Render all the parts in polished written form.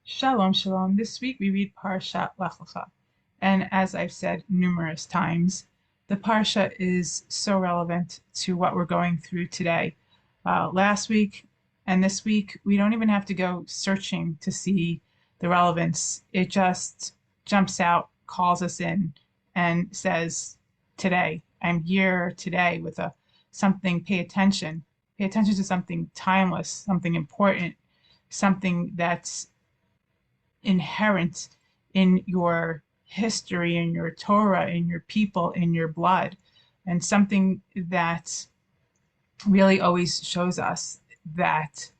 Shalom, shalom. This week we read Parshat Lecha. And as I've said numerous times, the Parsha is so relevant to what we're going through today. Last week and this week, we don't even have to go searching to see the relevance. It just jumps out, calls us in, and says, today, I'm here today with a something, pay attention. Pay attention to something timeless, something important, something that's inherent in your history, in your Torah, in your people, in your blood, and something that really always shows us that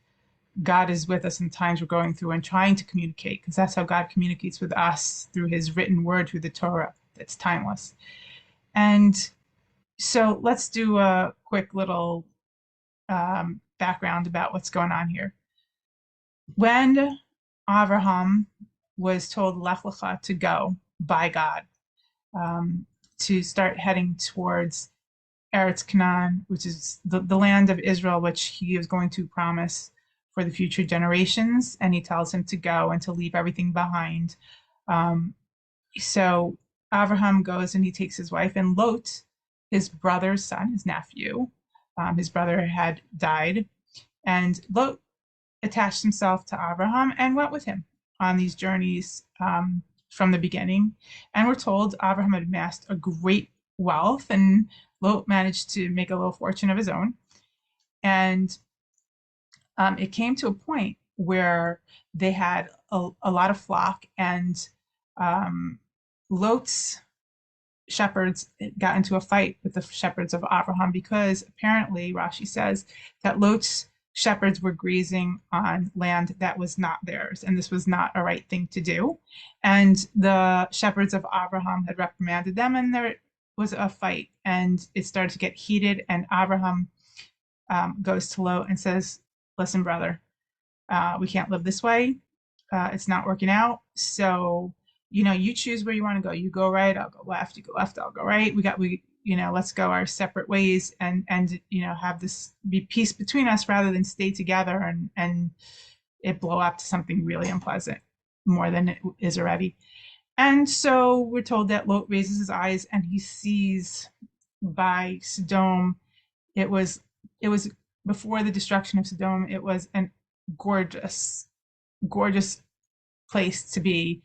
God is with us in times we're going through and trying to communicate, because that's how God communicates with us through his written word, through the Torah that's timeless. And so let's do a quick little background about what's going on here. When Avraham was told Lech Lecha to go by God, to start heading towards Eretz Canaan, which is the land of Israel, which he is going to promise for the future generations. And he tells him to go and to leave everything behind. So Avraham goes and he takes his wife, and Lot, his brother's son, his nephew, his brother had died, and Lot attached himself to Abraham and went with him on these journeys from the beginning. And we're told Abraham had amassed a great wealth, and Lot managed to make a little fortune of his own. And it came to a point where they had a lot of flock, and Lot's shepherds got into a fight with the shepherds of Abraham, because apparently Rashi says that Lot's shepherds were grazing on land that was not theirs, and this was not a right thing to do. And the shepherds of Abraham had reprimanded them, and there was a fight, and it started to get heated. And Abraham goes to Lot and says, "Listen, brother, we can't live this way. It's not working out. So, you choose where you want to go. You go right, I'll go left. You go left, I'll go right. Let's go our separate ways, and have this be peace between us rather than stay together and it blow up to something really unpleasant, more than it is already." And so we're told that Lot raises his eyes and he sees by Sodom. It was before the destruction of Sodom. It was an gorgeous, gorgeous place to be.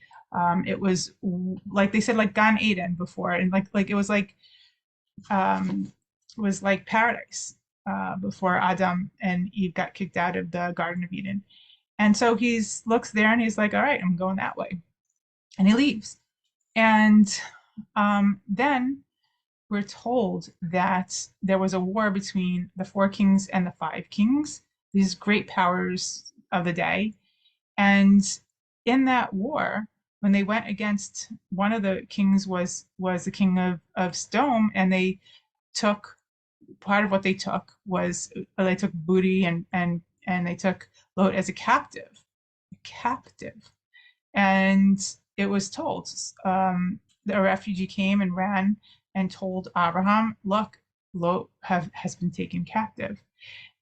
It was, like they said, like Gan Eden before, and it was like paradise before Adam and Eve got kicked out of the Garden of Eden. And so he looks there and he's like, "All right, I'm going that way," and he leaves. And then we're told that there was a war between the four kings and the five kings, these great powers of the day. And in that war, when they went against, one of the kings was the king of Sodom, and they took, part of what they took was, they took booty, and they took Lot as a captive. And it was told, the refugee came and ran and told Abraham, "Look, Lot has been taken captive."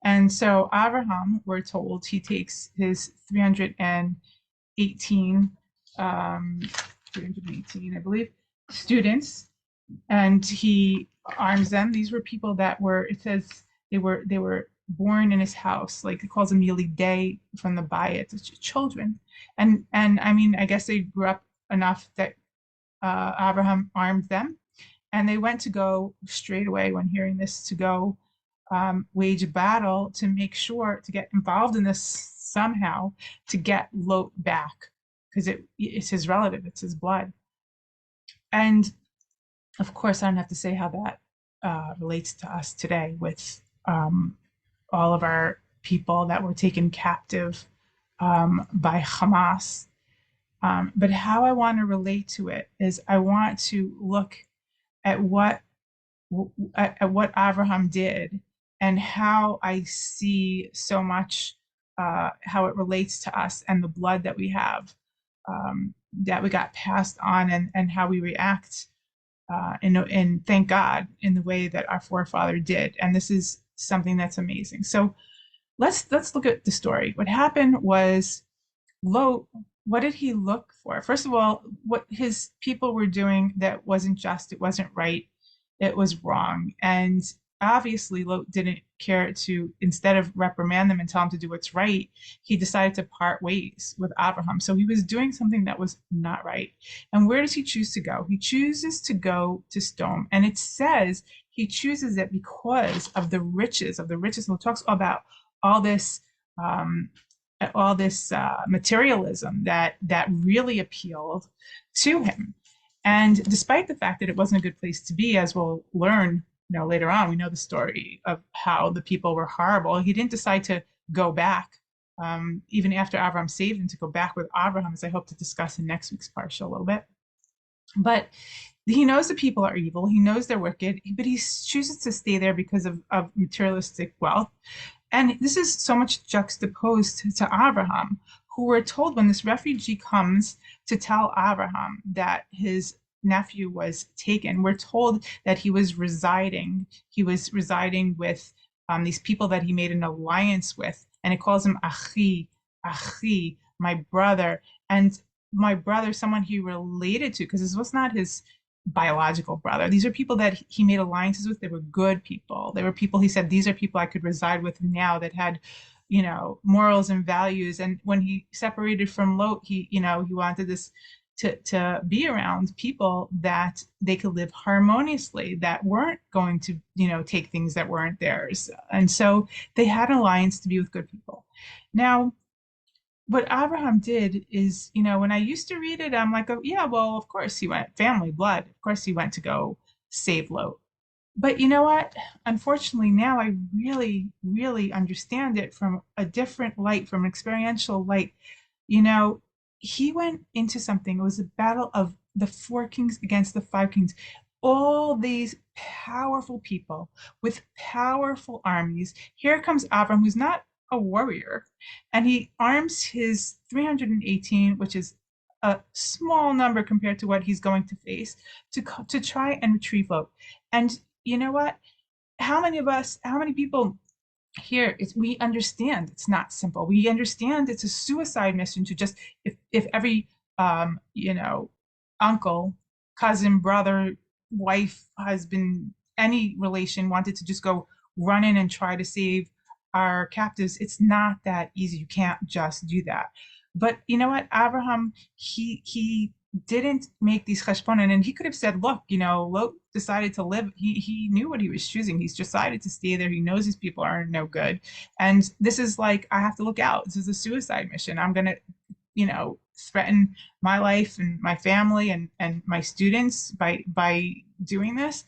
And so Abraham, we're told, he takes his 318, 318, I believe, students, and he arms them. These were people that were, it says, they were born in his house, like it calls them Yelidei from the Bayit, children. And I mean, I guess they grew up enough that Abraham armed them, and they went to go straight away, when hearing this, to go wage a battle to make sure to get involved in this somehow, to get Lot back, because it's his relative, it's his blood. And of course, I don't have to say how that relates to us today, with all of our people that were taken captive by Hamas. But how I want to relate to it is, I want to look at what Avraham did, and how I see so much how it relates to us and the blood that we have, that we got passed on, and how we react, and thank God, in the way that our forefather did. And this is something that's amazing. So let's look at the story. What happened was, Lot what did he look for? First of all, what his people were doing that wasn't just, it wasn't right, it was wrong. And obviously, Lot didn't care to, instead of reprimand them and tell him to do what's right, he decided to part ways with Avraham. So he was doing something that was not right. And where does he choose to go? He chooses to go to Sodom. And it says he chooses it because of the riches, of the riches. And it talks about all this um, materialism that really appealed to him. And despite the fact that it wasn't a good place to be, as we'll learn, later on, we know the story of how the people were horrible. He didn't decide to go back, even after Avraham saved him, to go back with Avraham, as I hope to discuss in next week's parsha a little bit. But he knows the people are evil. He knows they're wicked, but he chooses to stay there because of materialistic wealth. And this is so much juxtaposed to Avraham, who we're told when this refugee comes to tell Avraham that his nephew was taken, we're told that he was residing with these people that he made an alliance with, and it calls him Achi, Achi, my brother. And my brother, someone he related to, because this was not his biological brother. These are people that he made alliances with. They were good people. They were people he said, these are people I could reside with now, that had, morals and values. And when he separated from Lot, he wanted this to be around people that they could live harmoniously, that weren't going to, take things that weren't theirs. And so they had an alliance to be with good people. Now, what Abraham did is, when I used to read it, I'm like, oh, yeah, well, of course he went, family, blood. Of course he went to go save Lot. But you know what? Unfortunately, now I really, really understand it from a different light, from an experiential light. You know, he went into something, it was a battle of the four kings against the five kings. All these powerful people with powerful armies. Here comes Avram, who's not a warrior, and he arms his 318, which is a small number compared to what he's going to face, to try and retrieve Lot. And you know what? How many people here is, we understand it's not simple. We understand it's a suicide mission to just, if every uncle, cousin, brother, wife, husband, any relation wanted to just go run in and try to save our captives, it's not that easy. You can't just do that. But you know what? Abraham, he didn't make these cheshbonim, and he could have said, look, Lot decided to live. He knew what he was choosing. He's decided to stay there. He knows these people are no good. And this is like, I have to look out. This is a suicide mission. I'm gonna, threaten my life and my family and my students by doing this.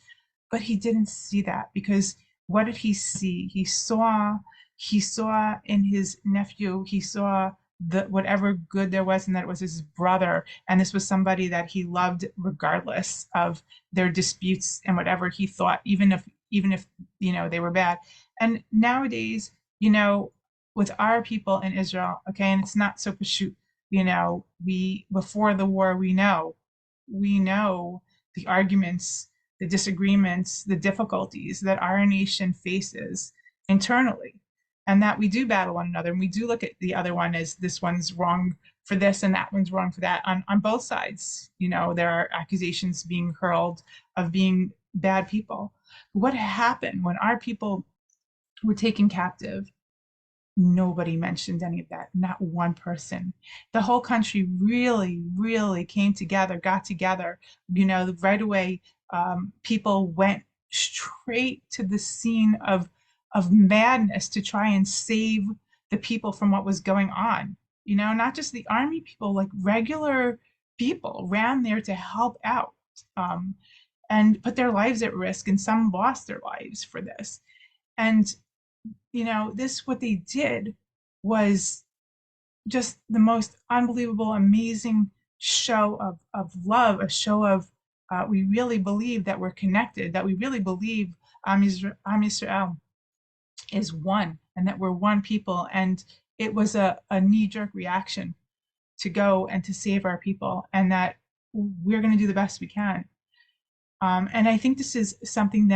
But he didn't see that, because what did he see? He saw in his nephew, he saw the whatever good there was, and that it was his brother, and this was somebody that he loved regardless of their disputes and whatever he thought, even if they were bad. And nowadays, with our people in Israel, okay, and it's not so pashut, we, before the war, we know the arguments, the disagreements, the difficulties that our nation faces internally, and that we do battle one another, and we do look at the other one as, this one's wrong for this and that one's wrong for that. On both sides, there are accusations being hurled of being bad people. What happened when our people were taken captive? Nobody mentioned any of that, not one person. The whole country really, really came together, got together. Right away, people went straight to the scene of madness to try and save the people from what was going on. Not just the army people, like regular people ran there to help out, and put their lives at risk, and some lost their lives for this. And this, what they did was just the most unbelievable, amazing show of love, a show of, we really believe that we're connected, that we really believe Am Yisrael is one, and that we're one people. And it was a knee-jerk reaction to go and to save our people, and that we're going to do the best we can. And I think this is something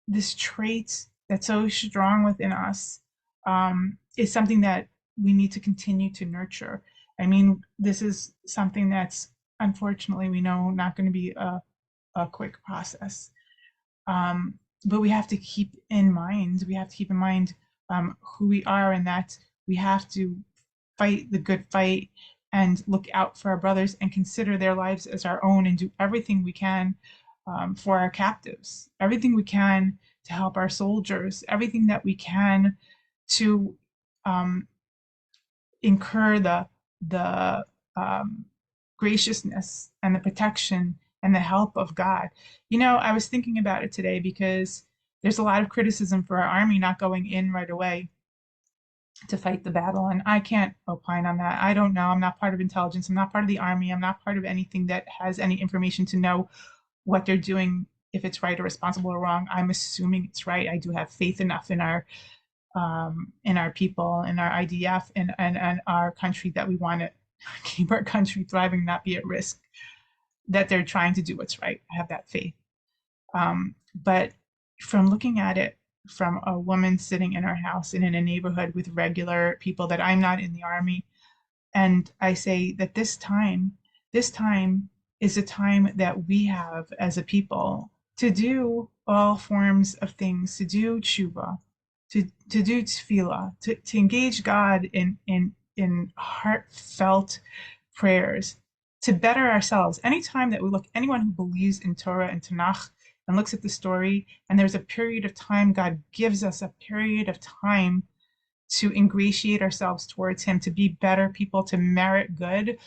this trait that's so strong within us, is something that we need to continue to nurture. I mean, this is something that's unfortunately we know not going to be a quick process. Um, but we have to keep in mind who we are, and that we have to fight the good fight and look out for our brothers and consider their lives as our own and do everything we can for our captives, everything we can to help our soldiers, everything that we can to um, incur the graciousness and the protection and the help of God. You know, I was thinking about it today because there's a lot of criticism for our army not going in right away to fight the battle, and I can't opine on that. I don't know. I'm not part of intelligence. I'm not part of the army. I'm not part of anything that has any information to know what they're doing, if it's right or responsible or wrong. I'm assuming it's right. I do have faith enough in our people, in our IDF, and our country that we want to keep our country thriving, not be at risk, that they're trying to do what's right. I have that faith. But from looking at it from a woman sitting in her house and in a neighborhood with regular people, that I'm not in the army, and I say that this time is a time that we have as a people to do all forms of things, to do tshuva, to do tefillah, to engage God in heartfelt prayers, to better ourselves. Anytime that we look, anyone who believes in Torah and Tanakh and looks at the story, and there's a period of time, God gives us a period of time to ingratiate ourselves towards Him, to be better people, to merit good.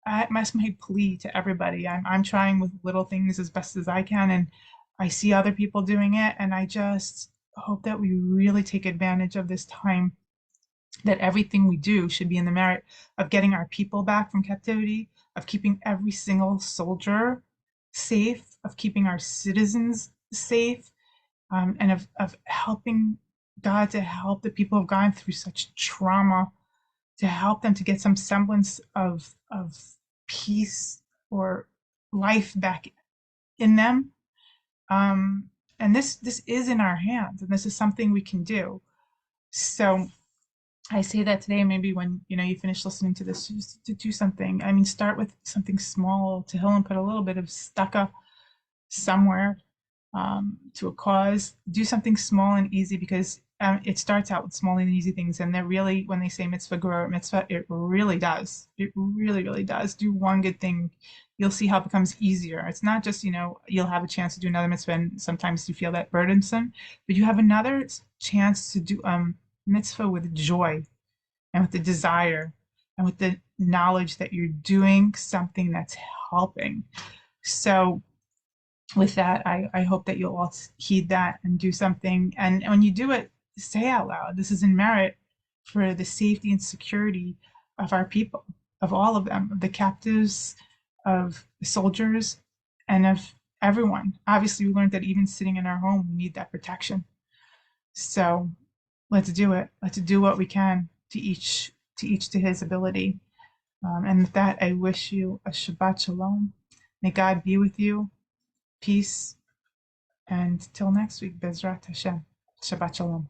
That's my plea to everybody. I'm trying with little things as best as I can, and I see other people doing it, and I just hope that we really take advantage of this time, that everything we do should be in the merit of getting our people back from captivity, of keeping every single soldier safe, of keeping our citizens safe, and of helping God to help the people who've gone through such trauma, to help them to get some semblance of peace or life back in them. And this is in our hands, and this is something we can do. So I say that today, maybe when you finish listening to this, just to do something. I mean, start with something small. To Hill and put a little bit of stucco somewhere to a cause. Do something small and easy, because it starts out with small and easy things, and they're really, when they say mitzvah grower mitzvah, it really does. It really, really does. Do one good thing, you'll see how it becomes easier. It's not just you'll have a chance to do another mitzvah, and sometimes you feel that burdensome, but you have another chance to do mitzvah with joy and with the desire and with the knowledge that you're doing something that's helping. So with that, I hope that you'll all heed that and do something. And when you do it, say out loud, this is in merit for the safety and security of our people, of all of them, of the captives, of the soldiers, and of everyone. Obviously, we learned that even sitting in our home, we need that protection. So let's do it. Let's do what we can, to each to his ability. And with that, I wish you a Shabbat Shalom. May God be with you. Peace. And till next week, Bezrat Hashem. Shabbat Shalom.